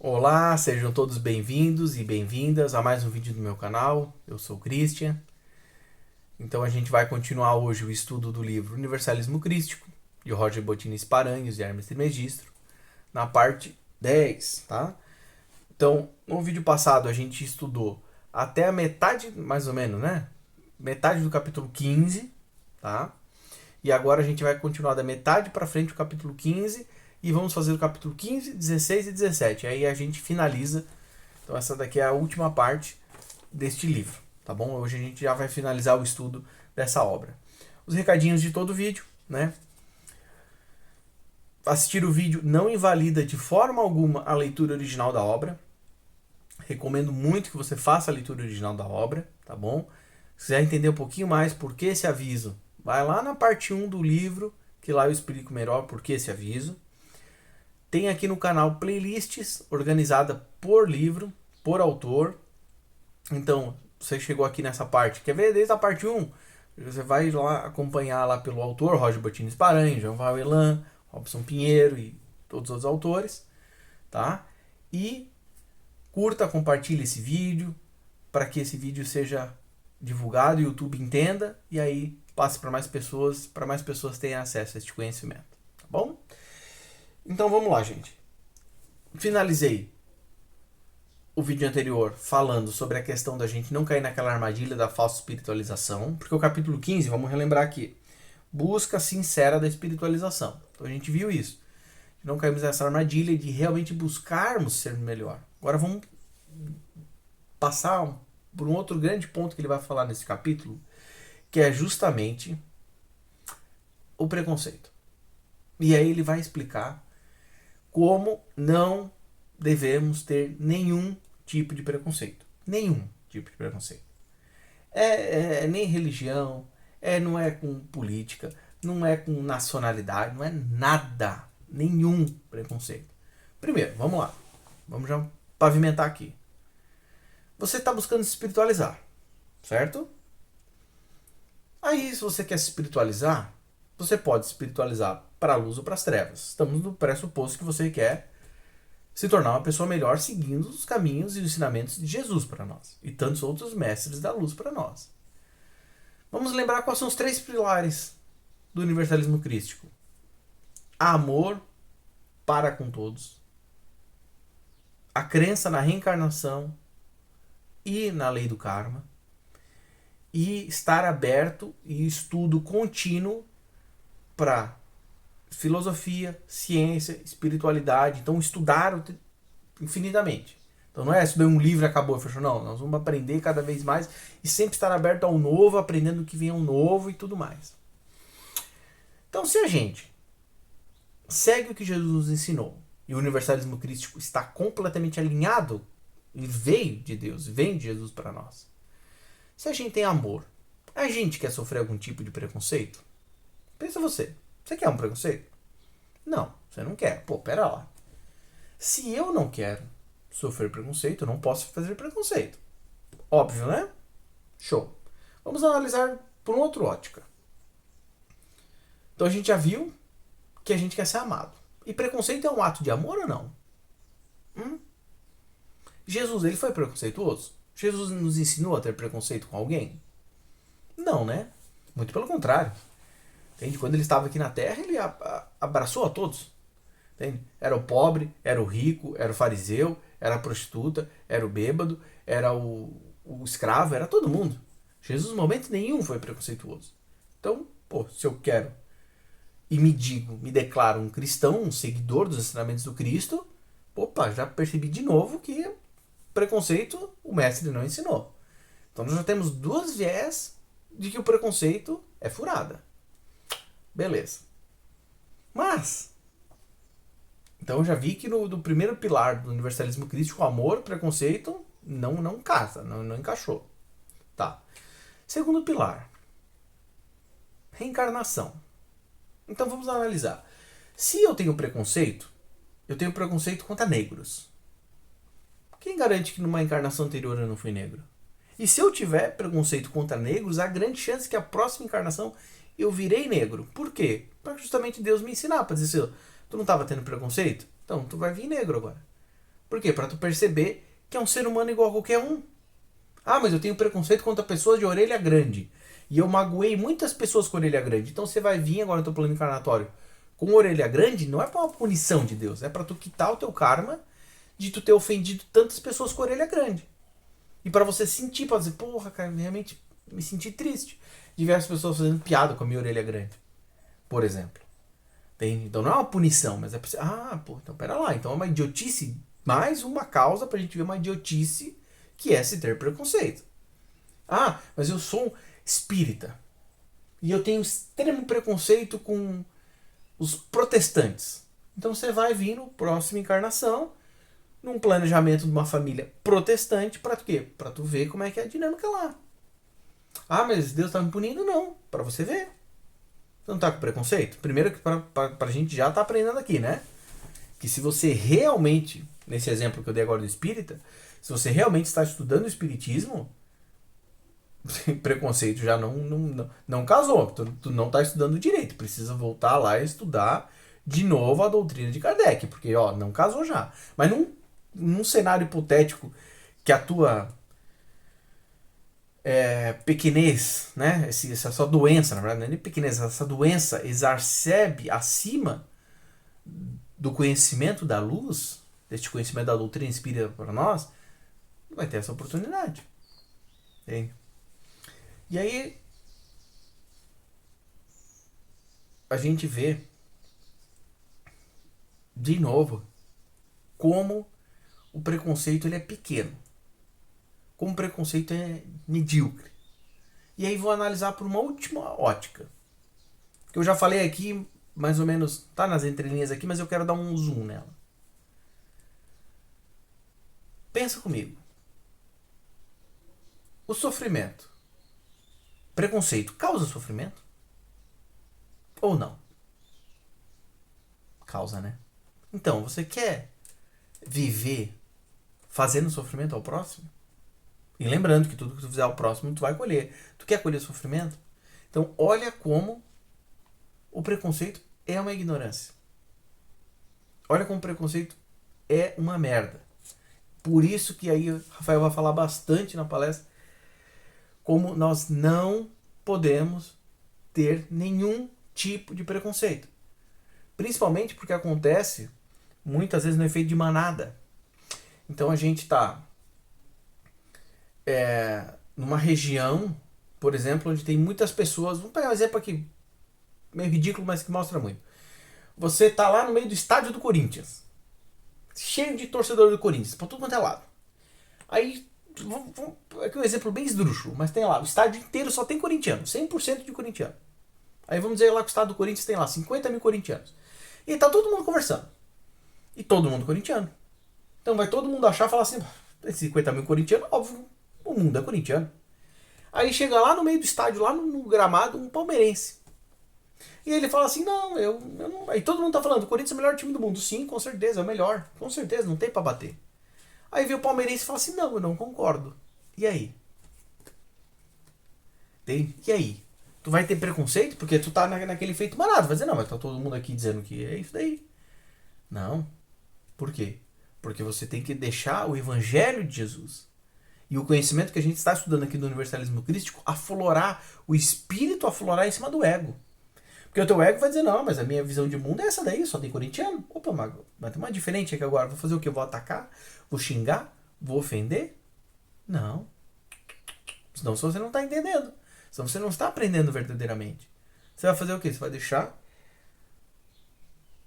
Olá, sejam todos bem-vindos e bem-vindas a mais um vídeo do meu canal. Eu sou o Christian. Então a gente vai continuar hoje o estudo do livro Universalismo Crístico, de Roger Bottini Paranhos e Hermes Trismegisto, na parte 10, tá? Então, no vídeo passado a gente estudou até a metade, mais ou menos, né? Metade do capítulo 15, tá? E agora a gente vai continuar da metade para frente o capítulo 15 e vamos fazer o capítulo 15, 16 e 17. Aí a gente finaliza. Então essa daqui é a última parte deste livro, tá bom? Hoje a gente já vai finalizar o estudo dessa obra. Os recadinhos de todo o vídeo, né? Assistir o vídeo não invalida de forma alguma a leitura original da obra. Recomendo muito que você faça a leitura original da obra, tá bom? Se quiser entender um pouquinho mais por que esse aviso, vai lá na parte 1 do livro, que lá eu explico melhor por que esse aviso. Tem aqui no canal playlists organizada por livro, por autor. Então, você chegou aqui nessa parte, quer ver desde a parte 1? Você vai lá acompanhar lá pelo autor, Roger Bottini Paranhos, João Vavelan, Robson Pinheiro e todos os outros autores, tá? E curta, compartilhe esse vídeo para que esse vídeo seja divulgado, o YouTube entenda e aí passe para mais pessoas tenham acesso a este conhecimento, tá bom? Então vamos lá, gente. Finalizei o vídeo anterior falando sobre a questão da gente não cair naquela armadilha da falsa espiritualização, porque o capítulo 15, vamos relembrar aqui, busca sincera da espiritualização. Então a gente viu isso. Não caímos nessa armadilha de realmente buscarmos ser melhor. Agora vamos passar por um outro grande ponto que ele vai falar nesse capítulo, que é justamente o preconceito. E aí ele vai explicar como não devemos ter nenhum tipo de preconceito. Nenhum tipo de preconceito. Nem religião, não é com política, não é com nacionalidade, não é nada. Nenhum preconceito. Primeiro, vamos lá. Vamos já pavimentar aqui. Você está buscando se espiritualizar, certo? Aí, se você quer se espiritualizar, você pode se espiritualizar para a luz ou para as trevas. Estamos no pressuposto que você quer se tornar uma pessoa melhor seguindo os caminhos e os ensinamentos de Jesus para nós. E tantos outros mestres da luz para nós. Vamos lembrar quais são os 3 pilares do universalismo crístico. Amor para com todos. A crença na reencarnação e na lei do karma. E estar aberto e estudo contínuo para filosofia, ciência, espiritualidade. Então estudar infinitamente. Então não é estudar um livro e acabou, fechou. Não, nós vamos aprender cada vez mais e sempre estar aberto ao novo, aprendendo o que vem ao novo e tudo mais. Então se a gente segue o que Jesus nos ensinou e o universalismo crístico está completamente alinhado e veio de Deus, vem de Jesus para nós. Se a gente tem amor, a gente quer sofrer algum tipo de preconceito? Pensa você. Você quer um preconceito? Não, você não quer. Pô, pera lá. Se eu não quero sofrer preconceito, eu não posso fazer preconceito. Óbvio, né? Show. Vamos analisar por uma outra ótica. Então a gente já viu que a gente quer ser amado. E preconceito é um ato de amor ou não? Jesus, ele foi preconceituoso? Jesus nos ensinou a ter preconceito com alguém? Não, né? Muito pelo contrário. Entende? Quando ele estava aqui na Terra, ele abraçou a todos. Entende? Era o pobre, era o rico, era o fariseu, era a prostituta, era o bêbado, era o escravo, era todo mundo. Jesus, em momento nenhum, foi preconceituoso. Então, pô, se eu quero e me declaro um cristão, um seguidor dos ensinamentos do Cristo, opa, já percebi de novo que preconceito o mestre não ensinou. Então nós já temos 2 viés de que o preconceito é furada. Beleza. Mas, então eu já vi que no primeiro pilar do universalismo crístico, o amor, o preconceito, não casa, não encaixou. Tá. Segundo pilar, reencarnação. Então vamos analisar. Se eu tenho preconceito contra negros. Quem garante que numa encarnação anterior eu não fui negro? E se eu tiver preconceito contra negros, há grande chance que a próxima encarnação eu virei negro. Por quê? Para justamente Deus me ensinar, para dizer assim, tu não estava tendo preconceito? Então tu vai vir negro agora. Por quê? Para tu perceber que é um ser humano igual a qualquer um. Ah, mas eu tenho preconceito contra pessoas de orelha grande. E eu magoei muitas pessoas com orelha grande. Então você vai vir agora no teu plano encarnatório com orelha grande, não é para uma punição de Deus, é para tu quitar o teu karma de tu ter ofendido tantas pessoas com orelha grande. E para você sentir, para dizer, porra, cara, realmente me senti triste de ver as pessoas fazendo piada com a minha orelha grande, por exemplo. Então não é uma punição, mas é pra você, pô, então pera lá, então é uma idiotice, mais uma causa pra gente ver uma idiotice que é se ter preconceito. Ah, mas eu sou espírita e eu tenho extremo preconceito com os protestantes. Então você vai vir no próxima encarnação num planejamento de uma família protestante para quê? Para tu ver como é que é a dinâmica lá. Ah, mas Deus tá me punindo? Não, para você ver. Você não tá com preconceito? Primeiro que pra gente já tá aprendendo aqui, né? Que se você realmente, nesse exemplo que eu dei agora do espírita, se você realmente está estudando o espiritismo, preconceito já não casou. Tu não tá estudando direito. Precisa voltar lá e estudar de novo a doutrina de Kardec, porque ó, não casou já. Mas num cenário hipotético que a tua pequenez, né? Essa sua doença, na verdade, não é nem pequenez, essa doença exacerbe acima do conhecimento da luz, deste conhecimento da doutrina espírita para nós, vai ter essa oportunidade. Entende? E aí a gente vê de novo como o preconceito ele é pequeno, como o preconceito é medíocre. E aí vou analisar por uma última ótica, que eu já falei aqui, mais ou menos, tá nas entrelinhas aqui, mas eu quero dar um zoom nela. Pensa comigo. O sofrimento, preconceito, causa sofrimento? Ou não? Causa, né? Então, você quer viver fazendo sofrimento ao próximo? E lembrando que tudo que tu fizer ao próximo, tu vai colher. Tu quer colher sofrimento? Então, olha como o preconceito é uma ignorância. Olha como o preconceito é uma merda. Por isso que aí o Rafael vai falar bastante na palestra como nós não podemos ter nenhum tipo de preconceito. Principalmente porque acontece muitas vezes no efeito de manada. Então a gente está numa região, por exemplo, onde tem muitas pessoas. Vamos pegar um exemplo aqui, meio ridículo, mas que mostra muito. Você tá lá no meio do estádio do Corinthians, cheio de torcedor do Corinthians, pra tudo quanto é lado. Aí, aqui um exemplo bem esdrúxulo, mas tem lá, o estádio inteiro só tem corintiano, 100% de corintiano. Aí vamos dizer lá que o estado do Corinthians tem lá 50 mil corintianos. E tá todo mundo conversando. E todo mundo corintiano. Então vai todo mundo achar e falar assim, esses 50 mil corintianos, óbvio, o mundo é corintiano. Aí chega lá no meio do estádio, lá no gramado, um palmeirense. E ele fala assim, não, eu não... Aí todo mundo tá falando, o Corinthians é o melhor time do mundo. Sim, com certeza, é o melhor. Com certeza, não tem pra bater. Aí vem o palmeirense e fala assim, não, eu não concordo. E aí? E aí? Tu vai ter preconceito? Porque tu tá naquele feito manado. Vai dizer, não, mas tá todo mundo aqui dizendo que é isso daí. Não. Por quê? Porque você tem que deixar o evangelho de Jesus e o conhecimento que a gente está estudando aqui do universalismo crístico aflorar, o espírito aflorar em cima do ego. Porque o teu ego vai dizer, não, mas a minha visão de mundo é essa daí, só tem corintiano. Opa, mas tem uma diferente aqui agora. Vou fazer o quê? Vou atacar? Vou xingar? Vou ofender? Não. Senão você não está entendendo. Senão você não está aprendendo verdadeiramente. Você vai fazer o quê? Você vai deixar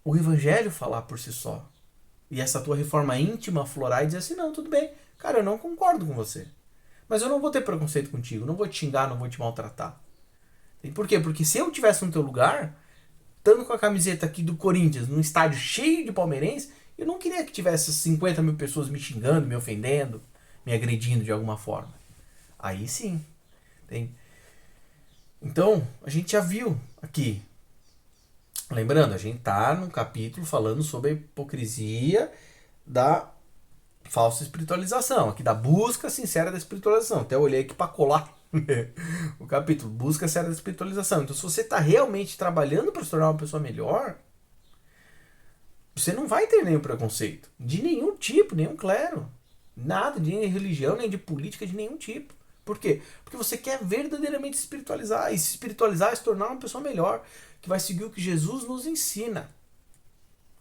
o evangelho falar por si só. E essa tua reforma íntima aflorar e dizer assim, não, tudo bem. Cara, eu não concordo com você. Mas eu não vou ter preconceito contigo. Não vou te xingar, não vou te maltratar. E por quê? Porque se eu tivesse no teu lugar, estando com a camiseta aqui do Corinthians, num estádio cheio de palmeirenses, eu não queria que tivesse 50 mil pessoas me xingando, me ofendendo, me agredindo de alguma forma. Aí sim. Tem. Então, a gente já viu aqui. Lembrando, a gente tá num capítulo falando sobre a hipocrisia da falsa espiritualização, aqui da busca sincera da espiritualização. Até eu olhei aqui para colar o capítulo, busca sincera da espiritualização. Então, se você está realmente trabalhando para se tornar uma pessoa melhor, você não vai ter nenhum preconceito. De nenhum tipo, nenhum clero. Nada, de nem religião, nem de política, de nenhum tipo. Por quê? Porque você quer verdadeiramente se espiritualizar. E se espiritualizar é se tornar uma pessoa melhor. Que vai seguir o que Jesus nos ensina.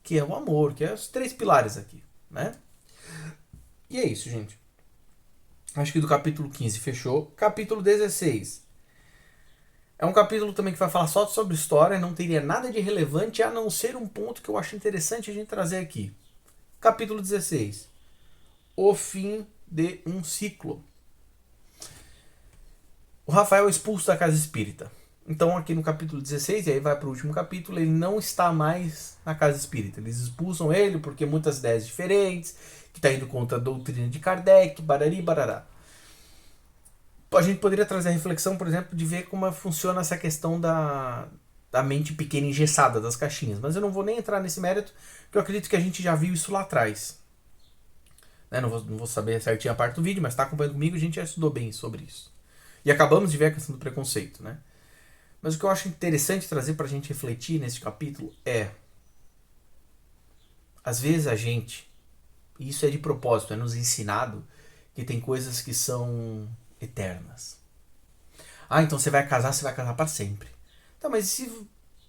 Que é o amor, que é os 3 pilares aqui. Né? E é isso, gente. Acho que do capítulo 15 fechou. Capítulo 16. É um capítulo também que vai falar só sobre história. Não teria nada de relevante a não ser um ponto que eu acho interessante a gente trazer aqui. Capítulo 16. O fim de um ciclo. O Rafael é expulso da casa espírita. Então aqui no capítulo 16, e aí vai para o último capítulo, ele não está mais na casa espírita. Eles expulsam ele porque muitas ideias diferentes, que está indo contra a doutrina de Kardec, barari, barará. A gente poderia trazer a reflexão, por exemplo, de ver como funciona essa questão da mente pequena engessada das caixinhas. Mas eu não vou nem entrar nesse mérito, porque eu acredito que a gente já viu isso lá atrás. Não vou saber certinho a parte do vídeo, mas está acompanhando comigo, a gente já estudou bem sobre isso. E acabamos de ver a questão do preconceito, né? Mas o que eu acho interessante trazer para a gente refletir nesse capítulo é... Às vezes a gente, e isso é de propósito, é nos ensinado que tem coisas que são eternas. Ah, então você vai casar para sempre. Tá, mas e se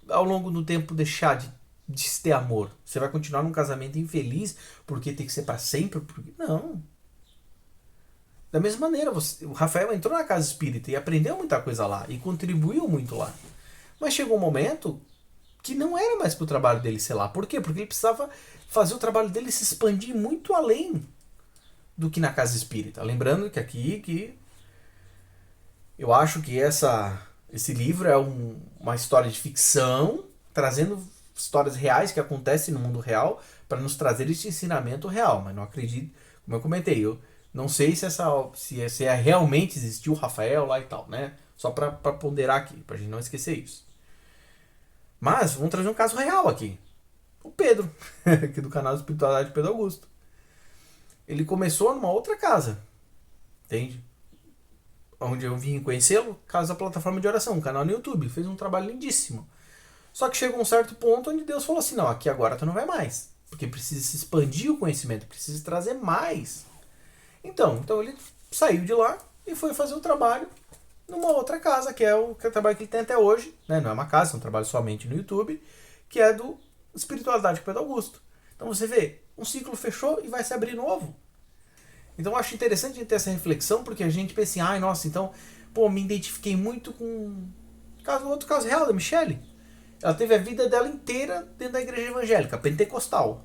ao longo do tempo deixar de ter amor? Você vai continuar num casamento infeliz porque tem que ser para sempre? Não. Da mesma maneira, o Rafael entrou na casa espírita e aprendeu muita coisa lá e contribuiu muito lá. Mas chegou um momento que não era mais para o trabalho dele ser lá. Por quê? Porque ele precisava fazer o trabalho dele se expandir muito além do que na casa espírita. Lembrando que aqui eu acho que esse livro é uma história de ficção, trazendo histórias reais que acontecem no mundo real para nos trazer esse ensinamento real. Mas não acredito, como eu comentei, eu não sei se realmente existiu o Rafael lá e tal, né? Só para ponderar aqui, para a gente não esquecer isso. Mas vamos trazer um caso real aqui. O Pedro, aqui do canal Espiritualidade de Pedro Augusto. Ele começou numa outra casa, entende? Onde eu vim conhecê-lo, casa da plataforma de oração, um canal no YouTube. Fez um trabalho lindíssimo. Só que chegou um certo ponto onde Deus falou assim, não, aqui agora tu não vai mais. Porque precisa se expandir o conhecimento, precisa trazer mais. Então ele saiu de lá e foi fazer o trabalho numa outra casa, que é o trabalho que ele tem até hoje. Né? Não é uma casa, é um trabalho somente no YouTube, que é do Espiritualidade com Pedro Augusto. Então você vê, um ciclo fechou e vai se abrir novo. Então eu acho interessante a gente ter essa reflexão, porque a gente pensa assim, nossa, então, me identifiquei muito com outro caso real da Michelle. Ela teve a vida dela inteira dentro da igreja evangélica, pentecostal.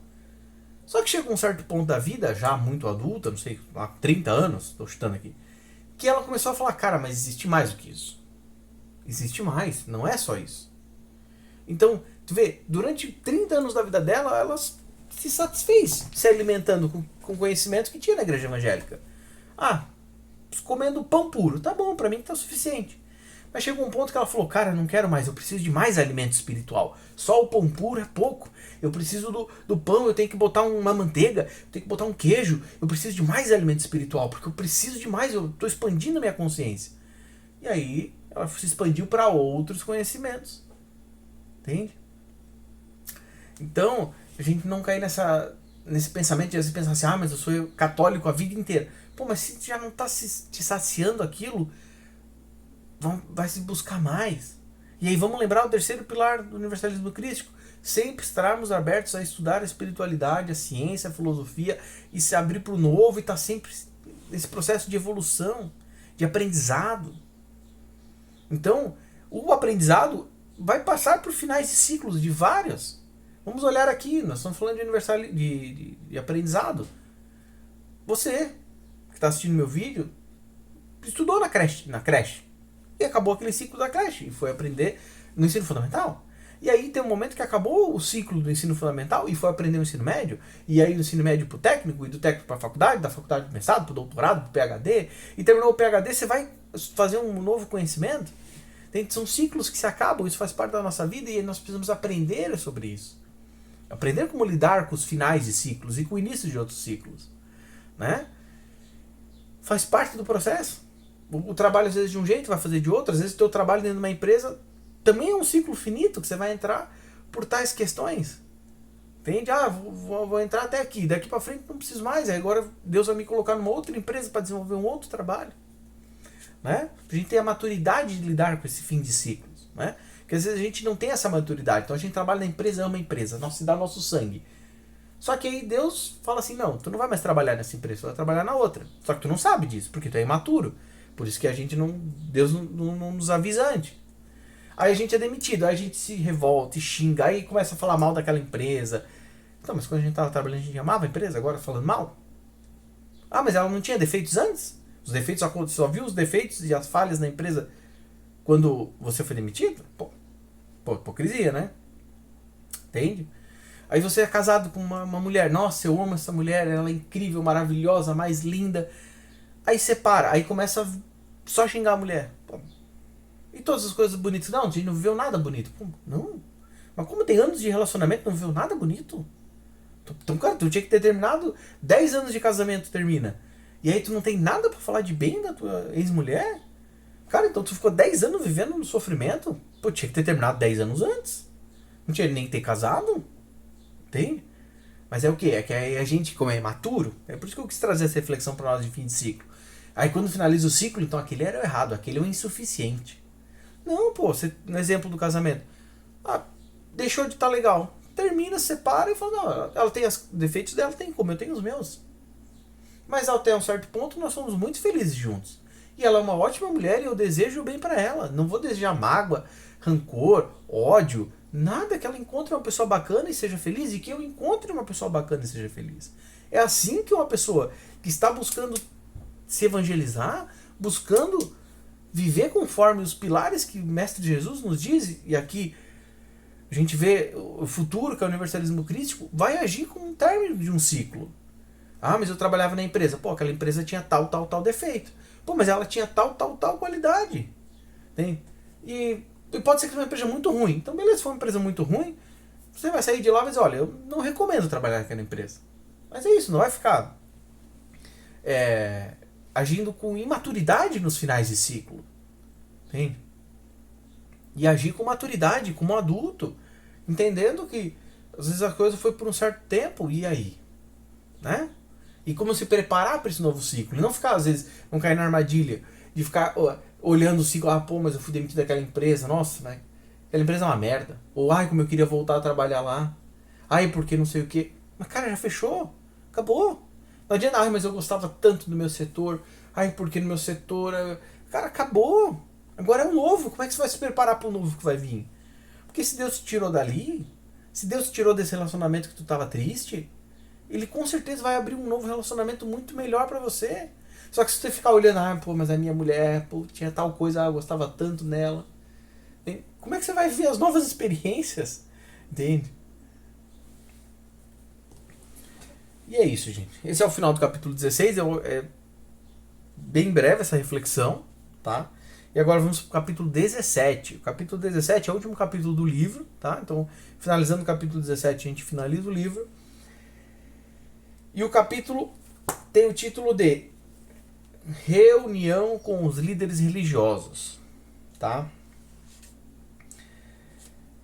Só que chegou um certo ponto da vida, já muito adulta, não sei, há 30 anos, estou chutando aqui, que ela começou a falar, cara, mas existe mais do que isso. Existe mais, não é só isso. Então, tu vê, durante 30 anos da vida dela, ela se satisfez se alimentando com conhecimento que tinha na igreja evangélica. Comendo pão puro, tá bom, pra mim tá o suficiente. Mas chegou um ponto que ela falou, cara, eu não quero mais, eu preciso de mais alimento espiritual. Só o pão puro é pouco. Eu preciso do pão, eu tenho que botar uma manteiga, eu tenho que botar um queijo. Eu preciso de mais alimento espiritual, porque eu preciso de mais, eu estou expandindo a minha consciência. E aí ela se expandiu para outros conhecimentos. Entende? Então, a gente não cair nesse pensamento de às vezes pensar assim, mas eu sou católico a vida inteira. Mas se já não está te saciando aquilo, vai se buscar mais. E aí vamos lembrar o terceiro pilar do universalismo crístico. Sempre estarmos abertos a estudar a espiritualidade, a ciência, a filosofia e se abrir para o novo e estar sempre nesse processo de evolução, de aprendizado. Então, o aprendizado vai passar por finais de ciclos, de vários. Vamos olhar aqui, nós estamos falando de aprendizado. Você, que está assistindo meu vídeo, estudou na creche. E acabou aquele ciclo da creche e foi aprender no ensino fundamental. E aí tem um momento que acabou o ciclo do ensino fundamental e foi aprender o ensino médio. E aí do ensino médio para o técnico, e do técnico para a faculdade, da faculdade para o mestrado, para o doutorado, para o PhD. E terminou o PhD, você vai fazer um novo conhecimento. São ciclos que se acabam, isso faz parte da nossa vida e nós precisamos aprender sobre isso. Aprender como lidar com os finais de ciclos e com o início de outros ciclos. Né? Faz parte do processo. O trabalho às vezes de um jeito, vai fazer de outro. Às vezes o teu trabalho dentro de uma empresa também é um ciclo finito que você vai entrar por tais questões. Entende? Ah, vou entrar até aqui, daqui para frente não preciso mais, aí agora Deus vai me colocar numa outra empresa para desenvolver um outro trabalho. Né? A gente tem a maturidade de lidar com esse fim de ciclos. Né? Porque às vezes a gente não tem essa maturidade, então a gente trabalha na empresa, ama a empresa, se dá nosso sangue. Só que aí Deus fala assim, não, tu não vai mais trabalhar nessa empresa, tu vai trabalhar na outra. Só que tu não sabe disso, porque tu é imaturo. Por isso que a gente não, Deus não nos avisa antes. Aí a gente é demitido, aí a gente se revolta e xinga, aí começa a falar mal daquela empresa. Então, mas quando a gente estava trabalhando, a gente amava a empresa, agora falando mal? Ah, mas ela não tinha defeitos antes? Os defeitos, só viu os defeitos e as falhas na empresa quando você foi demitido? Pô, hipocrisia, né? Entende? Aí você é casado com uma mulher. Nossa, eu amo essa mulher, ela é incrível, maravilhosa, mais linda. Aí separa, aí começa a só xingar a mulher. Pô, e todas as coisas bonitas. Não, a gente não viveu nada bonito. Pô, não. Mas como tem anos de relacionamento, não viveu nada bonito? Então, cara, tu tinha que ter terminado 10 anos de casamento, termina. E aí tu não tem nada pra falar de bem da tua ex-mulher? Cara, então tu ficou 10 anos vivendo no sofrimento? Pô, tinha que ter terminado 10 anos antes. Não tinha nem que ter casado. Tem? Mas é o quê? É que a gente, como é imaturo, é por isso que eu quis trazer essa reflexão pra nós de fim de ciclo. Aí quando finaliza o ciclo, então aquele era o errado, aquele é o insuficiente. Não, pô, você, no exemplo do casamento. Ah, deixou de estar legal. Termina, separa e fala, não, ela tem os defeitos dela, tem como eu tenho os meus. Mas até um certo ponto nós somos muito felizes juntos. E ela é uma ótima mulher e eu desejo o bem para ela. Não vou desejar mágoa, rancor, ódio, nada, que ela encontre uma pessoa bacana e seja feliz e que eu encontre uma pessoa bacana e seja feliz. É assim que uma pessoa que está buscando se evangelizar, buscando viver conforme os pilares que o Mestre Jesus nos diz, e aqui a gente vê o futuro, que é o universalismo crístico, vai agir como um término de um ciclo. Ah, mas eu trabalhava na empresa. Pô, aquela empresa tinha tal defeito. Pô, mas ela tinha tal qualidade. Tem? E pode ser que seja uma empresa muito ruim. Então, beleza, se for uma empresa muito ruim, você vai sair de lá e vai dizer, olha, eu não recomendo trabalhar naquela empresa. Mas é isso, não vai ficar agindo com imaturidade nos finais de ciclo. Entende? E agir com maturidade, como adulto. Entendendo que às vezes a coisa foi por um certo tempo, e aí? Né? E como se preparar para esse novo ciclo. E não ficar, às vezes, não cair na armadilha de ficar olhando o ciclo, pô, mas eu fui demitido daquela empresa, nossa, né? Aquela empresa é uma merda. Ou, ai, como eu queria voltar a trabalhar lá. Ai, porque não sei o quê. Mas, cara, já fechou. Acabou. Não adianta, ai, mas eu gostava tanto do meu setor. Ai, porque no meu setor... Cara, acabou. Agora é o novo. Como é que você vai se preparar para o novo que vai vir? Porque se Deus te tirou dali, se Deus te tirou desse relacionamento que tu tava triste, ele com certeza vai abrir um novo relacionamento muito melhor pra você. Só que se você ficar olhando, pô, mas a minha mulher, pô, tinha tal coisa, eu gostava tanto nela. Como é que você vai ver as novas experiências? Entende? E é isso, gente. Esse é o final do capítulo 16. É bem breve essa reflexão, tá? E agora vamos para o capítulo 17. O capítulo 17 é o último capítulo do livro, tá? Então, finalizando o capítulo 17, a gente finaliza o livro. E o capítulo tem o título de Reunião com os líderes religiosos, tá?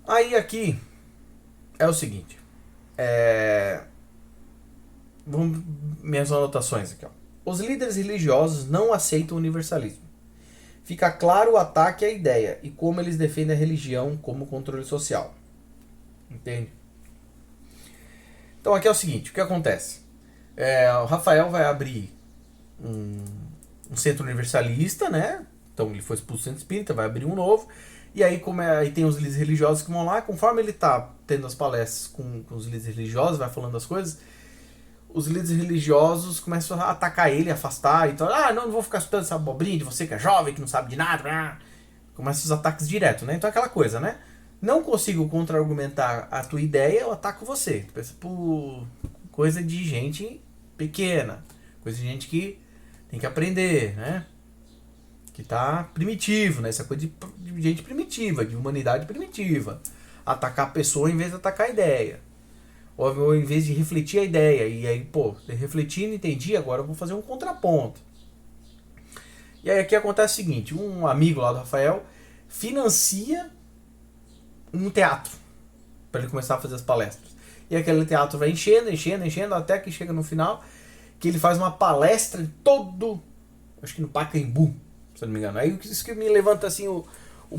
Aí aqui é o seguinte, vamos minhas anotações aqui, ó. Os líderes religiosos não aceitam o universalismo. Fica claro o ataque à ideia e como eles defendem a religião como controle social. Entende? Então aqui é o seguinte, o que acontece? O Rafael vai abrir um centro universalista, né? Então ele foi expulso do centro espírita, vai abrir um novo. E aí, aí tem os líderes religiosos que vão lá, conforme ele tá tendo as palestras com os líderes religiosos, vai falando as coisas, os líderes religiosos começam a atacar ele, afastar, então, não vou ficar escutando essa abobrinha de você que é jovem, que não sabe de nada. Começam os ataques direto, né? Então é aquela coisa, né? Não consigo contra-argumentar a tua ideia, eu ataco você. Tu pensa, pô, coisa de gente pequena, coisa de gente que tem que aprender, né? Que tá primitivo, né? Essa coisa de gente primitiva, de humanidade primitiva. Atacar a pessoa em vez de atacar a ideia. Ou em vez de refletir a ideia. E aí, pô, refletindo, entendi, agora eu vou fazer um contraponto. E aí aqui acontece o seguinte, um amigo lá do Rafael financia um teatro para ele começar a fazer as palestras. E aquele teatro vai enchendo, enchendo, enchendo, até que chega no final, que ele faz uma palestra em todo, acho que no Pacaembu, se eu não me engano. Aí isso que me levanta assim o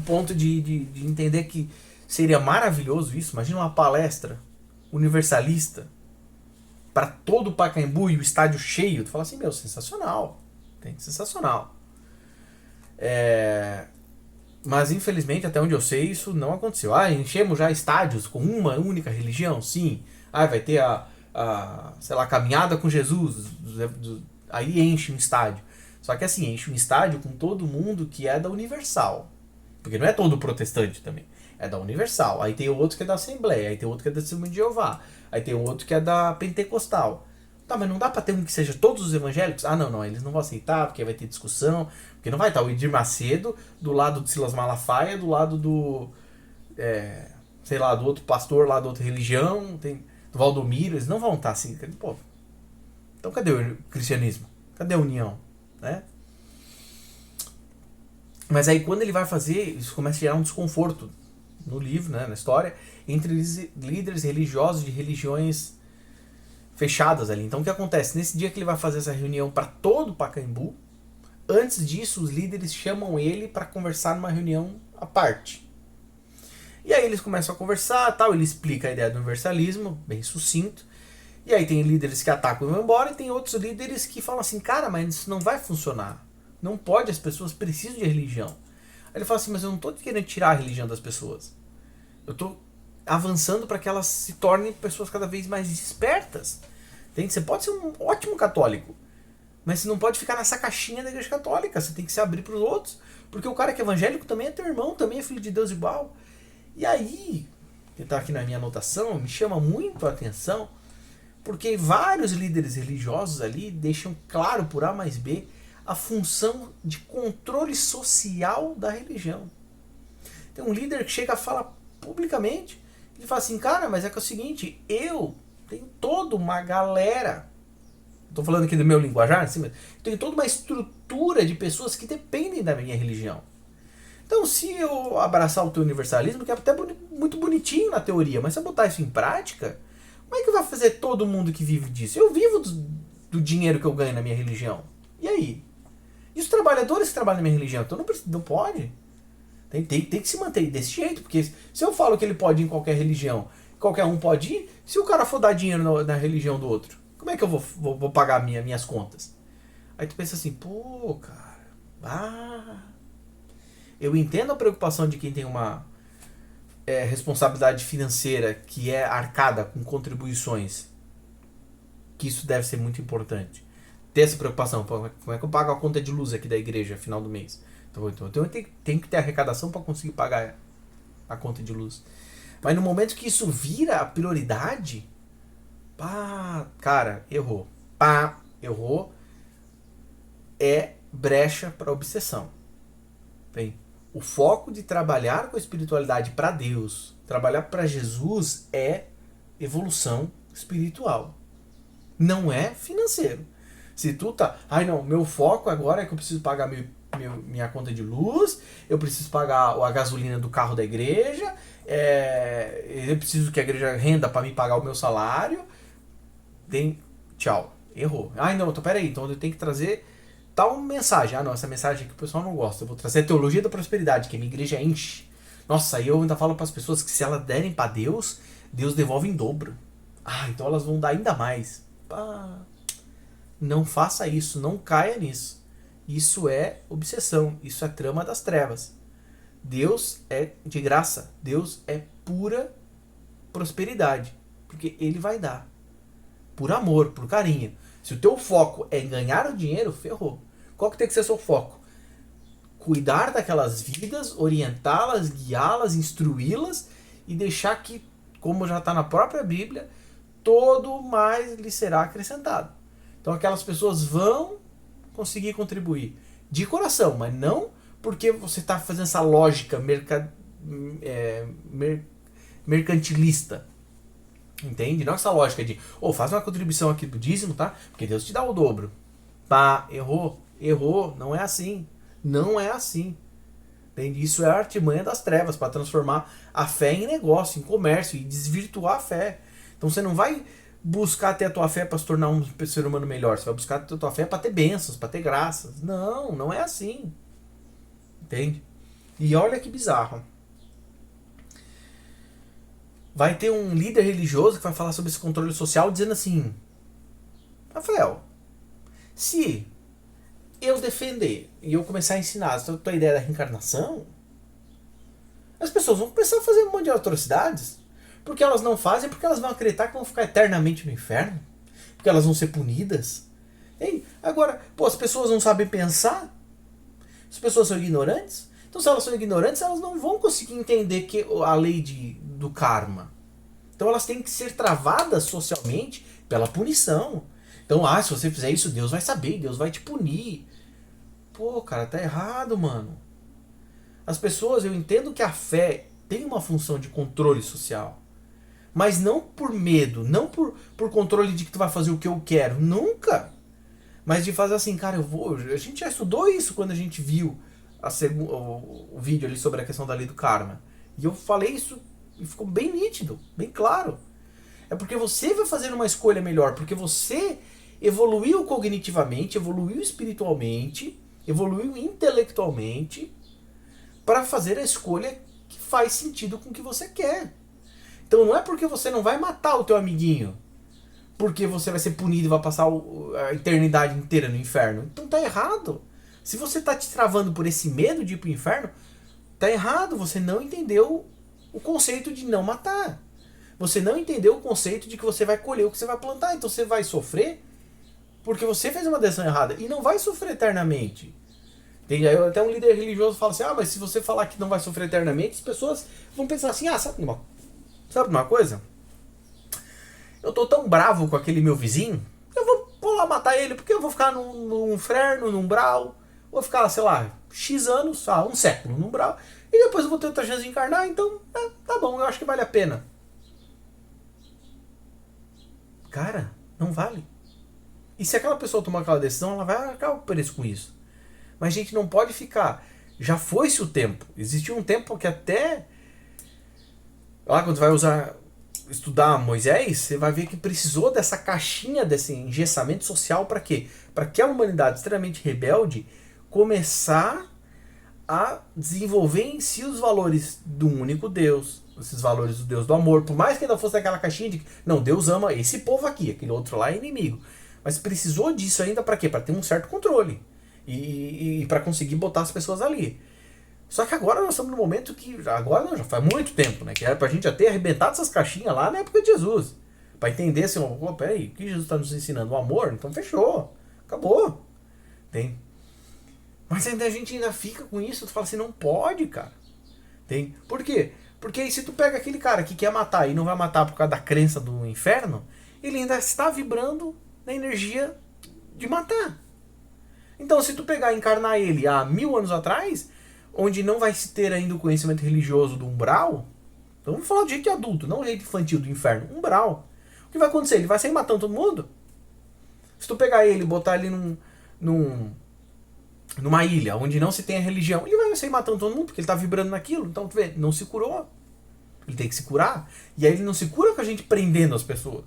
ponto de entender que seria maravilhoso isso. Imagina uma palestra universalista para todo o Pacaembu e o estádio cheio. Tu fala assim, meu, sensacional. Sensacional. Mas infelizmente, até onde eu sei, isso não aconteceu. Enchemos já estádios com uma única religião? Sim. Vai ter sei lá, caminhada com Jesus. Aí enche um estádio. Só que assim, enche um estádio com todo mundo que é da Universal. Porque não é todo protestante também. É da Universal. Aí tem outro que é da Assembleia. Aí tem outro que é da Testemunho de Jeová. Aí tem outro que é da Pentecostal. Tá, mas não dá pra ter um que seja todos os evangélicos? Não, eles não vão aceitar, porque vai ter discussão. Porque não vai estar o Edir Macedo do lado do Silas Malafaia, do lado do... sei lá, do outro pastor lá da outra religião, do Valdomiro. Eles não vão estar assim. Pô, então cadê o cristianismo? Cadê a união? Né? Mas aí quando ele vai fazer, isso começa a gerar um desconforto no livro, né, na história, entre líderes religiosos de religiões fechadas ali. Então o que acontece? Nesse dia que ele vai fazer essa reunião para todo o Pacaembu, antes disso os líderes chamam ele para conversar numa reunião à parte. E aí eles começam a conversar, tal, ele explica a ideia do universalismo, bem sucinto. E aí tem líderes que atacam e vão embora, e tem outros líderes que falam assim, cara, mas isso não vai funcionar. Não pode, as pessoas precisam de religião. Aí ele fala assim, mas eu não estou querendo tirar a religião das pessoas. Eu estou avançando para que elas se tornem pessoas cada vez mais despertas. Entende? Você pode ser um ótimo católico, mas você não pode ficar nessa caixinha da igreja católica. Você tem que se abrir para os outros. Porque o cara que é evangélico também é teu irmão, também é filho de Deus igual. E aí, que está aqui na minha anotação, me chama muito a atenção, porque vários líderes religiosos ali deixam claro por A mais B a função de controle social da religião. Tem um líder que chega a falar publicamente, ele fala assim, cara, mas é que é o seguinte, eu tenho toda uma galera, estou falando aqui do meu linguajar, assim, mas tenho toda uma estrutura de pessoas que dependem da minha religião. Então, se eu abraçar o teu universalismo, que é até muito bonitinho na teoria, mas se eu botar isso em prática, como é que vai fazer todo mundo que vive disso? Eu vivo do dinheiro que eu ganho na minha religião. E aí? E os trabalhadores que trabalham na minha religião? Então não pode. Tem que se manter desse jeito, porque se eu falo que ele pode ir em qualquer religião, qualquer um pode ir, se o cara for dar dinheiro na religião do outro, como é que eu vou pagar minhas contas? Aí tu pensa assim, pô, cara, eu entendo a preocupação de quem tem uma responsabilidade financeira que é arcada com contribuições, que isso deve ser muito importante. Ter essa preocupação, como é que eu pago a conta de luz aqui da igreja no final do mês? Então eu tenho que ter arrecadação para conseguir pagar a conta de luz. Mas no momento que isso vira a prioridade, cara, errou. Errou. É brecha para obsessão. Bem, o foco de trabalhar com a espiritualidade para Deus, trabalhar para Jesus, é evolução espiritual. Não é financeiro. Se tu tá... não, meu foco agora é que eu preciso pagar minha conta de luz, eu preciso pagar a gasolina do carro da igreja, eu preciso que a igreja renda para me pagar o meu salário. Tchau. Errou. Não, então peraí, então eu tenho que trazer tal mensagem. Não, essa mensagem que o pessoal não gosta. Eu vou trazer a teologia da prosperidade, que a minha igreja enche. Nossa, aí eu ainda falo para as pessoas que se elas derem para Deus, Deus devolve em dobro. Então elas vão dar ainda mais. Não faça isso, não caia nisso. Isso é obsessão, isso é trama das trevas. Deus é de graça, Deus é pura prosperidade, porque Ele vai dar. Por amor, por carinho. Se o teu foco é ganhar o dinheiro, ferrou. Qual que tem que ser o seu foco? Cuidar daquelas vidas, orientá-las, guiá-las, instruí-las e deixar que, como já está na própria Bíblia, todo mais lhe será acrescentado. Então aquelas pessoas vão conseguir contribuir de coração, mas não porque você está fazendo essa lógica mercantilista. Entende? Não essa lógica de faz uma contribuição aqui pro dízimo, tá? Porque Deus te dá o dobro. Errou, não é assim. Não é assim. Entende? Isso é a artimanha das trevas para transformar a fé em negócio, em comércio e desvirtuar a fé. Então você não vai buscar ter a tua fé para se tornar um ser humano melhor. Você vai buscar ter a tua fé para ter bênçãos, para ter graças. Não, não é assim. Entende? E olha que bizarro. Vai ter um líder religioso que vai falar sobre esse controle social dizendo assim: Rafael, se eu defender e eu começar a ensinar a tua ideia da reencarnação, as pessoas vão começar a fazer um monte de atrocidades. Porque elas não fazem, porque elas vão acreditar que vão ficar eternamente no inferno. Porque elas vão ser punidas. Hein? Agora, pô, as pessoas não sabem pensar. As pessoas são ignorantes. Então, se elas são ignorantes, elas não vão conseguir entender que a lei do karma. Então, elas têm que ser travadas socialmente pela punição. Então, se você fizer isso, Deus vai saber, Deus vai te punir. Pô, cara, tá errado, mano. As pessoas, eu entendo que a fé tem uma função de controle social. Mas não por medo, não por controle de que tu vai fazer o que eu quero. Nunca. Mas de fazer assim, cara, a gente já estudou isso quando a gente viu o vídeo ali sobre a questão da lei do karma. E eu falei isso e ficou bem nítido, bem claro. É porque você vai fazer uma escolha melhor, porque você evoluiu cognitivamente, evoluiu espiritualmente, evoluiu intelectualmente para fazer a escolha que faz sentido com o que você quer. Então não é porque você não vai matar o teu amiguinho, porque você vai ser punido e vai passar a eternidade inteira no inferno. Então tá errado. Se você tá te travando por esse medo de ir pro inferno, tá errado. Você não entendeu o conceito de não matar. Você não entendeu o conceito de que você vai colher o que você vai plantar. Então você vai sofrer porque você fez uma decisão errada. E não vai sofrer eternamente. Tem aí até um líder religioso fala assim: mas se você falar que não vai sofrer eternamente, as pessoas vão pensar assim: sabe uma coisa? Eu tô tão bravo com aquele meu vizinho, eu vou lá matar ele, porque eu vou ficar num inferno, num umbral, vou ficar, sei lá, X anos, um século no umbral, e depois eu vou ter outra chance de encarnar, então, tá bom, eu acho que vale a pena. Cara, não vale. E se aquela pessoa tomar aquela decisão, ela vai arcar o preço com isso. Mas a gente não pode ficar. Já foi-se o tempo. Existiu um tempo que até lá quando vai estudar Moisés, você vai ver que precisou dessa caixinha, desse engessamento social para quê? Para que a humanidade extremamente rebelde começar a desenvolver em si os valores do único Deus, esses valores do Deus do amor, por mais que ainda fosse aquela caixinha de que, não, Deus ama esse povo aqui, aquele outro lá é inimigo. Mas precisou disso ainda para quê? Para ter um certo controle e para conseguir botar as pessoas ali. Só que agora nós estamos no momento que, agora não, já faz muito tempo, né? Que era pra gente já ter arrebentado essas caixinhas lá na época de Jesus. Pra entender assim, peraí, o que Jesus está nos ensinando? O amor? Então fechou. Acabou. Tem. Mas ainda a gente ainda fica com isso, tu fala assim, não pode, cara. Tem. Por quê? Porque aí se tu pega aquele cara que quer matar e não vai matar por causa da crença do inferno, ele ainda está vibrando na energia de matar. Então se tu pegar e encarnar ele há 1000 anos atrás, onde não vai se ter ainda o conhecimento religioso do umbral, então vamos falar de jeito adulto, não jeito infantil do inferno, umbral. O que vai acontecer? Ele vai sair matando todo mundo? Se tu pegar ele e botar ele numa ilha onde não se tem a religião, ele vai sair matando todo mundo porque ele tá vibrando naquilo. Então tu vê, não se curou. Ele tem que se curar. E aí ele não se cura com a gente prendendo as pessoas.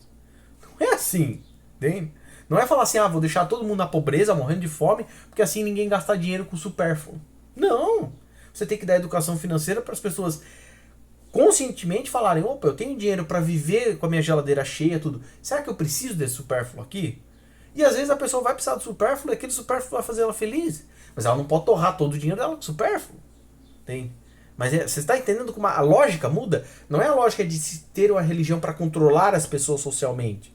Não é assim, entende? Não é falar assim, vou deixar todo mundo na pobreza, morrendo de fome, porque assim ninguém gasta dinheiro com supérfluo. Não! Você tem que dar educação financeira para as pessoas conscientemente falarem, opa, eu tenho dinheiro para viver com a minha geladeira cheia, tudo. Será que eu preciso desse supérfluo aqui? E às vezes a pessoa vai precisar do supérfluo e aquele supérfluo vai fazer ela feliz. Mas ela não pode torrar todo o dinheiro dela com supérfluo. Tem. Mas você está entendendo como a lógica muda? Não é a lógica de se ter uma religião para controlar as pessoas socialmente.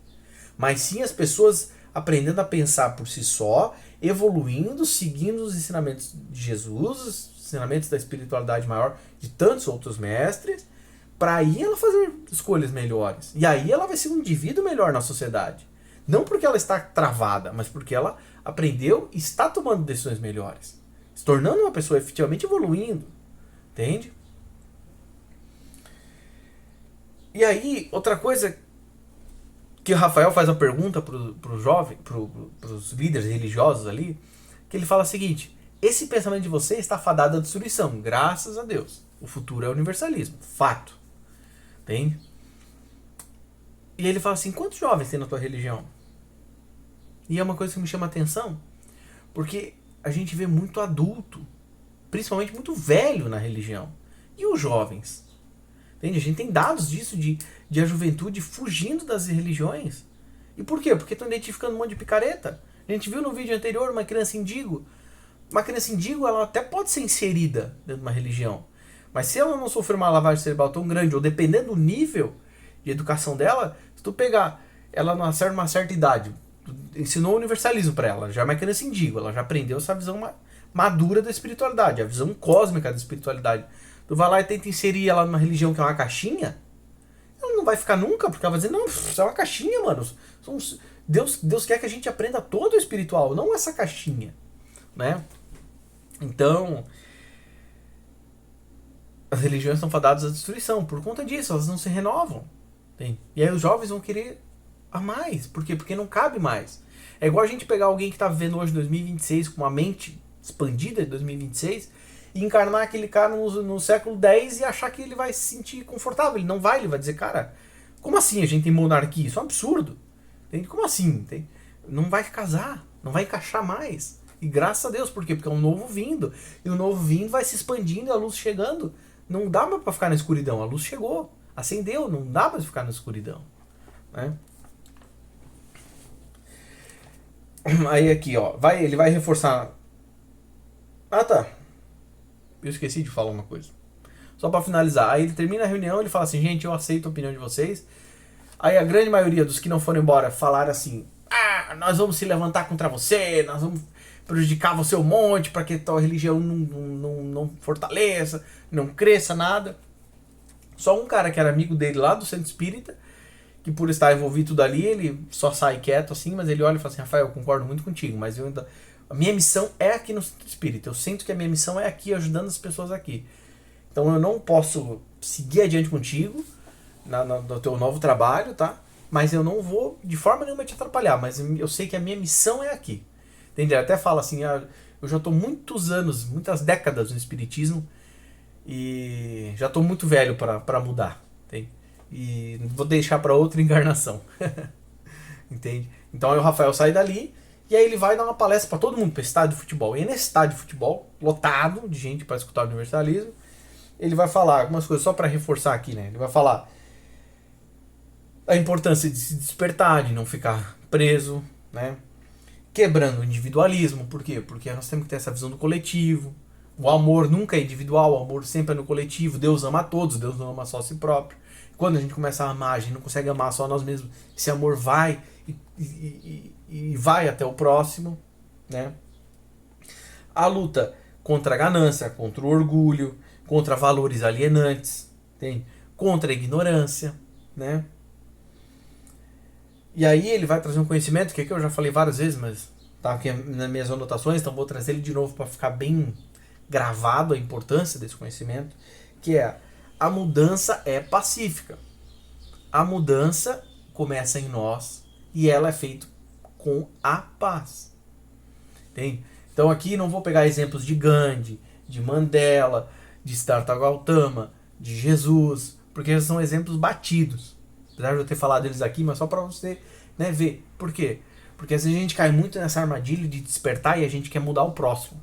Mas sim as pessoas aprendendo a pensar por si só, evoluindo, seguindo os ensinamentos de Jesus, os ensinamentos da espiritualidade maior de tantos outros mestres, para aí ela fazer escolhas melhores. E aí ela vai ser um indivíduo melhor na sociedade. Não porque ela está travada, mas porque ela aprendeu e está tomando decisões melhores. Se tornando uma pessoa efetivamente evoluindo. Entende? E aí, outra coisa que o Rafael faz a pergunta pro jovem, pros líderes religiosos ali, que ele fala o seguinte: esse pensamento de você está fadado à destruição, graças a Deus. O futuro é o universalismo, fato. Entende? E ele fala assim, quantos jovens tem na tua religião? E é uma coisa que me chama a atenção, porque a gente vê muito adulto, principalmente muito velho na religião. E os jovens? Entende? A gente tem dados disso, de a juventude fugindo das religiões. E por quê? Porque estão identificando um monte de picareta. A gente viu no vídeo anterior uma criança indígena. Uma criança indígena, ela até pode ser inserida dentro de uma religião. Mas se ela não sofrer uma lavagem cerebral tão grande, ou dependendo do nível de educação dela, se tu pegar ela numa certa idade, ensinou o universalismo para ela, já é uma criança indígena, ela já aprendeu essa visão madura da espiritualidade, a visão cósmica da espiritualidade. Tu vai lá e tenta inserir ela numa religião que é uma caixinha, ela não vai ficar nunca, porque ela vai dizer, não, isso é uma caixinha, mano. Deus quer que a gente aprenda todo o espiritual, não essa caixinha, né? Então, as religiões são fadadas à destruição por conta disso, elas não se renovam. Tem? E aí os jovens vão querer a mais. Por quê? Porque não cabe mais. É igual a gente pegar alguém que está vivendo hoje 2026 com uma mente expandida de 2026 e encarnar aquele cara no século X e achar que ele vai se sentir confortável. Ele não vai, ele vai dizer, cara, como assim a gente tem monarquia? Isso é um absurdo. Entende? Como assim? Entende? Não vai casar, não vai encaixar mais. E graças a Deus, por quê? Porque é um novo vindo. E o novo vindo vai se expandindo e a luz chegando. Não dá mais para ficar na escuridão. A luz chegou, acendeu, não dá mais para ficar na escuridão. Né? Aí aqui, ó, ele vai reforçar. Ah, tá. Eu esqueci de falar uma coisa. Só para finalizar. Aí ele termina a reunião, ele fala assim, gente, eu aceito a opinião de vocês. Aí a grande maioria dos que não foram embora falaram assim, nós vamos se levantar contra você, nós vamos prejudicar você um monte para que a tua religião não fortaleça, não cresça nada. Só um cara que era amigo dele lá do centro espírita, que por estar envolvido tudo ali, ele só sai quieto assim, mas ele olha e fala assim, Rafael, eu concordo muito contigo, mas a minha missão é aqui no centro espírita, eu sinto que a minha missão é aqui, ajudando as pessoas aqui. Então eu não posso seguir adiante contigo no teu novo trabalho, tá? Mas eu não vou de forma nenhuma te atrapalhar, mas eu sei que a minha missão é aqui. Entende? Ele até fala assim, eu já estou muitos anos, muitas décadas no espiritismo e já estou muito velho para mudar, entende? E vou deixar para outra encarnação. Entende? Então aí o Rafael sai dali e aí ele vai dar uma palestra para todo mundo, para estádio de futebol. E nesse estádio de futebol, lotado de gente para escutar o universalismo, ele vai falar algumas coisas só para reforçar aqui, né? Ele vai falar a importância de se despertar, de não ficar preso, né? Quebrando o individualismo, por quê? Porque nós temos que ter essa visão do coletivo. O amor nunca é individual, o amor sempre é no coletivo. Deus ama a todos, Deus não ama só a si próprio. Quando a gente começa a amar, a gente não consegue amar só nós mesmos. Esse amor vai e vai até o próximo, né? A luta contra a ganância, contra o orgulho, contra valores alienantes, tem? Contra a ignorância, né? E aí ele vai trazer um conhecimento que eu já falei várias vezes, mas tá aqui nas minhas anotações, então vou trazer ele de novo para ficar bem gravado a importância desse conhecimento, que é a mudança é pacífica. A mudança começa em nós e ela é feita com a paz. Entende? Então aqui não vou pegar exemplos de Gandhi, de Mandela, de Siddhartha Gautama, de Jesus, porque eles são exemplos batidos. Apesar de eu ter falado eles aqui, mas só para você, né, ver. Por quê? Porque às vezes a gente cai muito nessa armadilha de despertar e a gente quer mudar o próximo.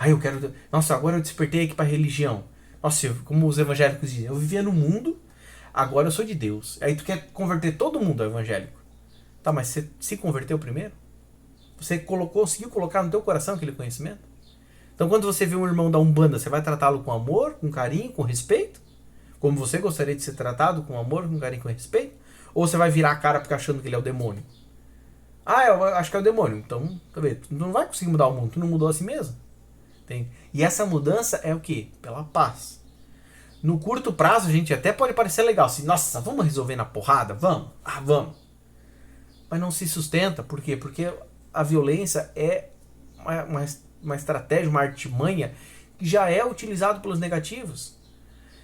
Eu quero... Nossa, agora eu despertei aqui para religião. Nossa, como os evangélicos dizem, eu vivia no mundo, agora eu sou de Deus. Aí tu quer converter todo mundo ao evangélico. Tá, mas você se converteu primeiro? Você conseguiu colocar no teu coração aquele conhecimento? Então quando você vê um irmão da Umbanda, você vai tratá-lo com amor, com carinho, com respeito? Como você gostaria de ser tratado, com amor, com carinho, com respeito? Ou você vai virar a cara porque achando que ele é o demônio? Eu acho que é o demônio. Então, tá vendo? Tu não vai conseguir mudar o mundo, tu não mudou a si mesmo. Tem? E essa mudança é o quê? Pela paz. No curto prazo, a gente até pode parecer legal. Assim, nossa, vamos resolver na porrada? Vamos? Vamos. Mas não se sustenta. Por quê? Porque a violência é uma estratégia, uma artimanha que já é utilizado pelos negativos.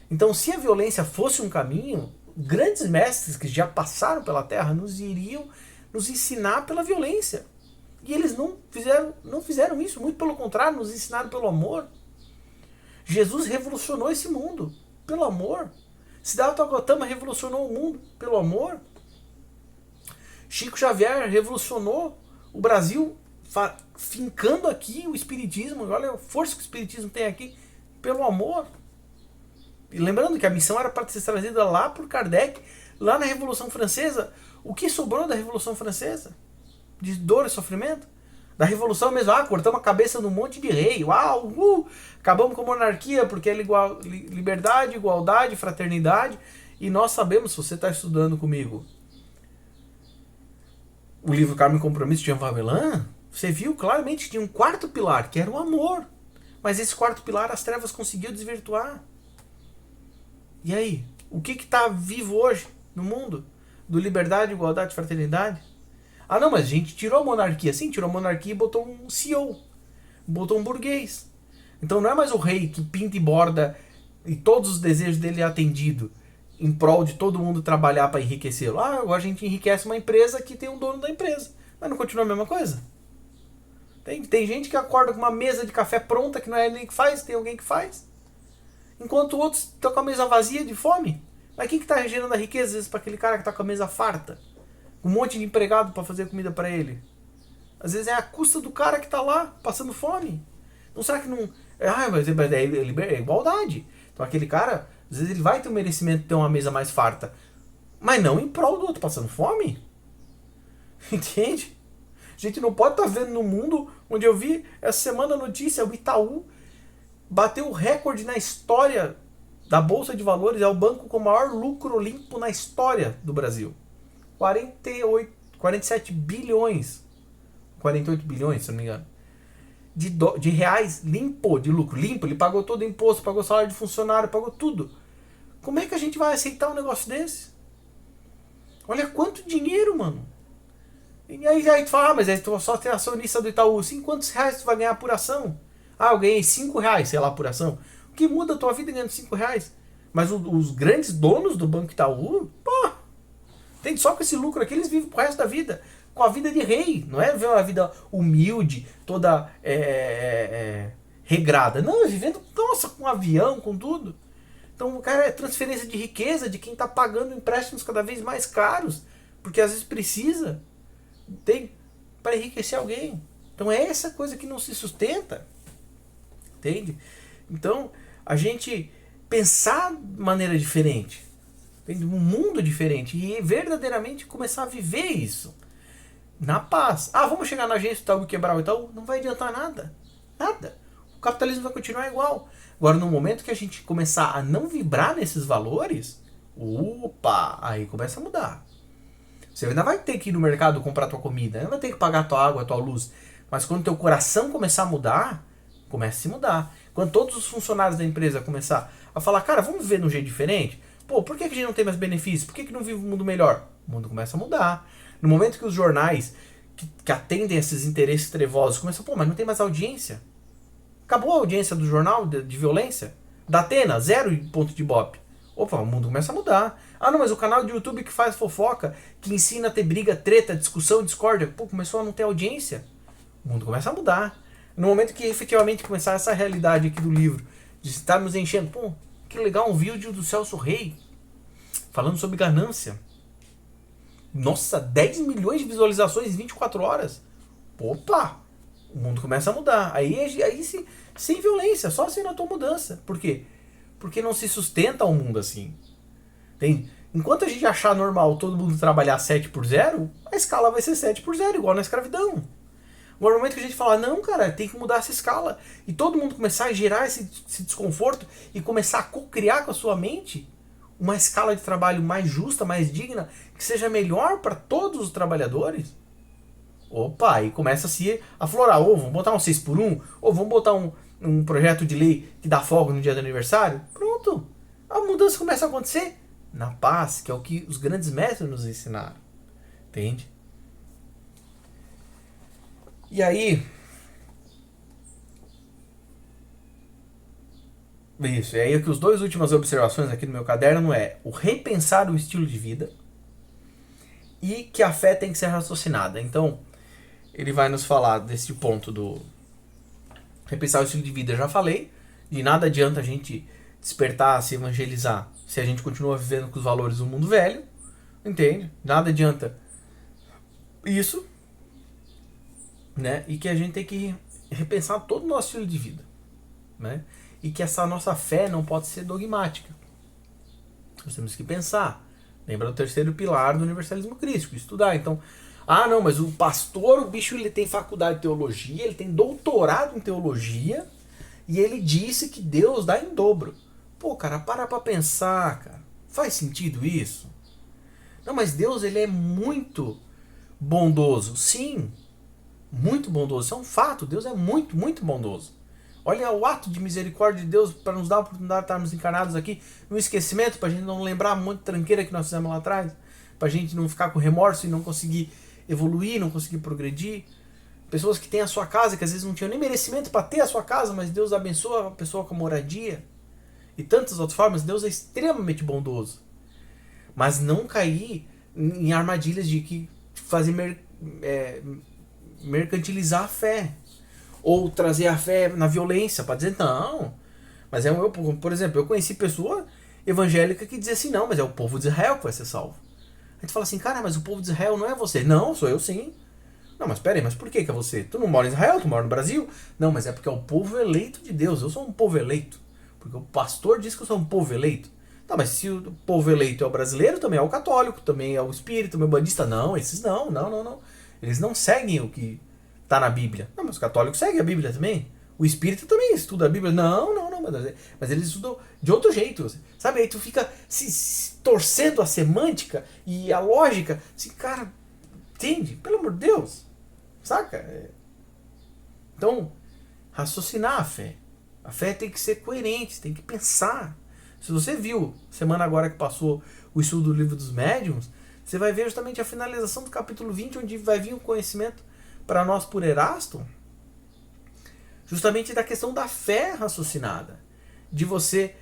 Então, se a violência fosse um caminho, grandes mestres que já passaram pela Terra nos iriam nos ensinar pela violência. E eles não fizeram isso, muito pelo contrário, nos ensinaram pelo amor. Jesus revolucionou esse mundo pelo amor. Siddhartha Gautama revolucionou o mundo pelo amor. Chico Xavier revolucionou o Brasil, fincando aqui o espiritismo. Olha a força que o espiritismo tem aqui, pelo amor. E lembrando que a missão era para ser trazida lá por Kardec, lá na Revolução Francesa. O que sobrou da Revolução Francesa? De dor e sofrimento? Da Revolução mesmo, cortamos a cabeça num monte de rei, acabamos com a monarquia porque é liberdade, igualdade, fraternidade. E nós sabemos, se você está estudando comigo o livro Karma e Compromisso de Jean Valjean, você viu claramente que tinha um quarto pilar, que era o amor. Mas esse quarto pilar as trevas conseguiu desvirtuar. E aí? O que está vivo hoje no mundo? Do liberdade, igualdade, fraternidade? Não, mas a gente tirou a monarquia. Sim, tirou a monarquia e botou um CEO. Botou um burguês. Então não é mais o rei que pinta e borda e todos os desejos dele é atendido em prol de todo mundo trabalhar para enriquecê-lo. Agora a gente enriquece uma empresa que tem um dono da empresa. Mas não continua a mesma coisa? Tem gente que acorda com uma mesa de café pronta que não é nem que faz, tem alguém que faz. Enquanto outros estão com a mesa vazia de fome. Mas quem que está gerando a riqueza às vezes para aquele cara que está com a mesa farta? Um monte de empregado para fazer comida para ele. Às vezes é a custa do cara que está lá passando fome. Não será que não... mas é igualdade. Então aquele cara, às vezes ele vai ter o merecimento de ter uma mesa mais farta. Mas não em prol do outro passando fome. Entende? A gente não pode estar vendo no mundo onde eu vi essa semana a notícia, o Itaú bateu o recorde na história da Bolsa de Valores, é o banco com o maior lucro limpo na história do Brasil. 47 bilhões, 48 bilhões, se não me engano, de reais limpo, de lucro. Limpo, ele pagou todo o imposto, pagou salário de funcionário, pagou tudo. Como é que a gente vai aceitar um negócio desse? Olha quanto dinheiro, mano. E aí tu fala, mas aí tu só tem acionista do Itaú. Sim, quantos reais tu vai ganhar por ação? Eu ganhei 5 reais, sei lá, por ação. O que muda a tua vida ganhando 5 reais? Mas os grandes donos do Banco Itaú, tem só com esse lucro aqui, eles vivem pro resto da vida. Com a vida de rei. Não é ver uma vida humilde, toda regrada. Não, é vivendo, com um avião, com tudo. Então o cara é transferência de riqueza de quem está pagando empréstimos cada vez mais caros. Porque às vezes precisa. Para enriquecer alguém. Então é essa coisa que não se sustenta. Entende? Então a gente pensar de maneira diferente. Entende? Um mundo diferente. E verdadeiramente começar a viver isso. Na paz. Vamos chegar na agência do Itaú e quebrar o Itaú? Não vai adiantar nada. Nada. O capitalismo vai continuar igual. Agora, no momento que a gente começar a não vibrar nesses valores, aí começa a mudar. Você ainda vai ter que ir no mercado comprar tua comida, ainda vai ter que pagar tua água, tua luz. Mas quando teu coração começar a mudar, começa a se mudar. Quando todos os funcionários da empresa começar a falar, cara, vamos viver de um jeito diferente? Por que a gente não tem mais benefícios? Por que não vive um mundo melhor? O mundo começa a mudar. No momento que os jornais que atendem esses interesses trevosos começam, mas não tem mais audiência. Acabou a audiência do jornal de violência? Da Atena, 0 ponto de ibope. O mundo começa a mudar. Não, mas o canal de YouTube que faz fofoca, que ensina a ter briga, treta, discussão, discórdia, começou a não ter audiência. O mundo começa a mudar. No momento que efetivamente começar essa realidade aqui do livro, de estarmos enchendo, que legal, um vídeo do Celso Rey, falando sobre ganância. Nossa, 10 milhões de visualizações em 24 horas. O mundo começa a mudar. Aí sem violência, só assim na tua mudança. Por quê? Porque não se sustenta o mundo assim. Enquanto a gente achar normal todo mundo trabalhar 7 por 0, a escala vai ser 7 por 0, igual na escravidão. Agora, no momento que a gente falar, não, cara, tem que mudar essa escala, e todo mundo começar a gerar esse desconforto e começar a co-criar com a sua mente uma escala de trabalho mais justa, mais digna, que seja melhor para todos os trabalhadores, aí começa a se aflorar. Vamos botar um 6 por 1, ou vamos botar um projeto de lei que dá folga no dia do aniversário. Pronto, a mudança começa a acontecer na paz, que é o que os grandes mestres nos ensinaram. Entende? E aí, isso, e aí que os dois últimas observações aqui no meu caderno é o repensar o estilo de vida e que a fé tem que ser raciocinada. Então, ele vai nos falar desse ponto do repensar o estilo de vida. Eu já falei, de nada adianta a gente despertar, se evangelizar, se a gente continua vivendo com os valores do mundo velho, entende? Nada adianta Isso, né? E que a gente tem que repensar todo o nosso estilo de vida, né? E que essa nossa fé não pode ser dogmática. Nós temos que pensar. Lembra do terceiro pilar do universalismo crístico, estudar. Então, não, mas o pastor, o bicho, ele tem faculdade de teologia, ele tem doutorado em teologia, e ele disse que Deus dá em dobro. Pô, cara, para pra pensar, cara. Faz sentido isso? Não, mas Deus, ele é muito bondoso. Sim, muito bondoso. Isso é um fato. Deus é muito, muito bondoso. Olha o ato de misericórdia de Deus para nos dar a oportunidade de estarmos encarnados aqui no esquecimento, para a gente não lembrar muito tranqueira que nós fizemos lá atrás, para a gente não ficar com remorso e não conseguir evoluir, não conseguir progredir. Pessoas que têm a sua casa, que às vezes não tinham nem merecimento para ter a sua casa, mas Deus abençoa a pessoa com a moradia. E tantas outras formas, Deus é extremamente bondoso. Mas não cair em armadilhas de que fazer mercantilizar a fé. Ou trazer a fé na violência, para dizer não. Mas por exemplo, eu conheci pessoa evangélica que dizia assim, não, mas é o povo de Israel que vai ser salvo. A gente fala assim, cara, mas o povo de Israel não é você. Não, sou eu sim. Não, mas peraí, mas por que é você? Tu não mora em Israel, tu mora no Brasil? Não, mas é porque é o povo eleito de Deus. Eu sou um povo eleito. Porque o pastor diz que eu sou um povo eleito. Tá, mas se o povo eleito é o brasileiro, também é o católico, também é o espírita, também é o bandista. Não, esses não. Eles não seguem o que tá na Bíblia. Não, mas os católicos seguem a Bíblia também. O espírita também estuda a Bíblia. Não, mas eles estudam de outro jeito. Sabe, aí tu fica se torcendo a semântica e a lógica. Assim, cara, entende? Pelo amor de Deus. Saca? Então, raciocinar a fé. A fé tem que ser coerente, tem que pensar. Se você viu, semana agora que passou o estudo do livro dos médiuns, você vai ver justamente a finalização do capítulo 20, onde vai vir o conhecimento para nós por Erasto, justamente da questão da fé raciocinada. De você,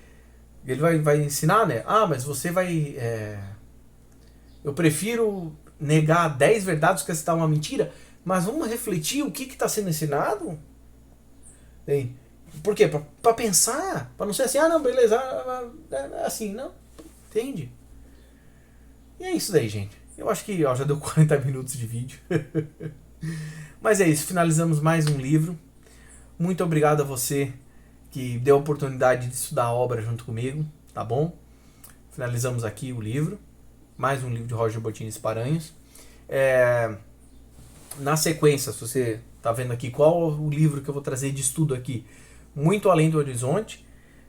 ele vai ensinar, né? Mas você vai... eu prefiro negar 10 verdades que aceitar uma mentira, mas vamos refletir o que está sendo ensinado? Por quê? Para pensar, para não ser assim, não, beleza, assim, não, entende? E é isso daí, gente. Eu acho que já deu 40 minutos de vídeo. Mas é isso, finalizamos mais um livro. Muito obrigado a você que deu a oportunidade de estudar a obra junto comigo, tá bom? Finalizamos aqui o livro, mais um livro de Roger Bottini Paranhos. Na sequência, se você tá vendo aqui qual o livro que eu vou trazer de estudo aqui, Muito Além do Horizonte,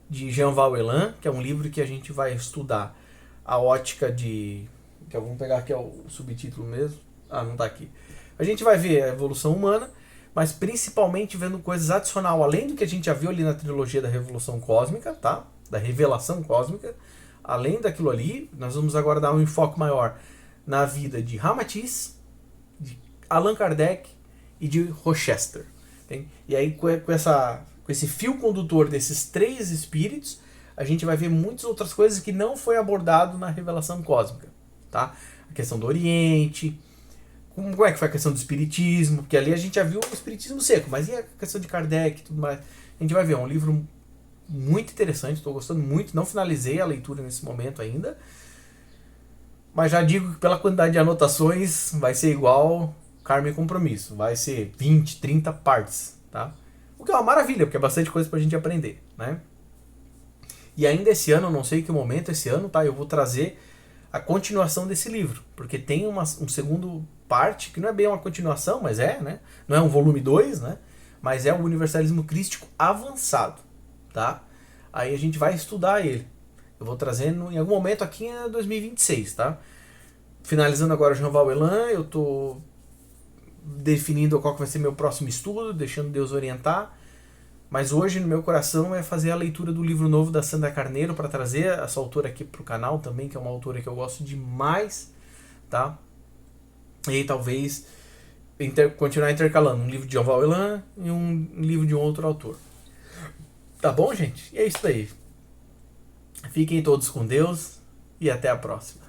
de Jean Vauelan, que é um livro que a gente vai estudar a ótica de... vamos pegar aqui o subtítulo mesmo. Não tá aqui. A gente vai ver a evolução humana, mas principalmente vendo coisas adicional, além do que a gente já viu ali na trilogia da Revolução Cósmica, tá? Da Revelação Cósmica. Além daquilo ali, nós vamos agora dar um enfoque maior na vida de Ramatiz, de Allan Kardec e de Rochester. Tem? E aí com esse fio condutor desses três espíritos, a gente vai ver muitas outras coisas que não foi abordado na Revelação Cósmica. Tá? A questão do Oriente, como é que foi a questão do Espiritismo, porque ali a gente já viu o Espiritismo seco, mas e a questão de Kardec e tudo mais? A gente vai ver, é um livro muito interessante, estou gostando muito, não finalizei a leitura nesse momento ainda, mas já digo que pela quantidade de anotações vai ser igual Karma e Compromisso, vai ser 20, 30 partes, tá? O que é uma maravilha, porque é bastante coisa pra gente aprender, né? E ainda esse ano, não sei em que momento esse ano, tá? Eu vou trazer a continuação desse livro, porque tem um segundo parte, que não é bem uma continuação, mas né? Não é um volume 2, né? Mas é o Universalismo Crístico avançado, tá? Aí a gente vai estudar ele. Eu vou trazendo em algum momento aqui em 2026, tá? Finalizando agora o Jean Vauelan, eu tô definindo qual que vai ser meu próximo estudo, deixando Deus orientar. Mas hoje no meu coração é fazer a leitura do livro novo da Sandra Carneiro, para trazer essa autora aqui pro canal também, que é uma autora que eu gosto demais, tá? E aí talvez continuar intercalando um livro de Jean Vauelan e um livro de um outro autor. Tá bom, gente? E é isso aí. Fiquem todos com Deus e até a próxima.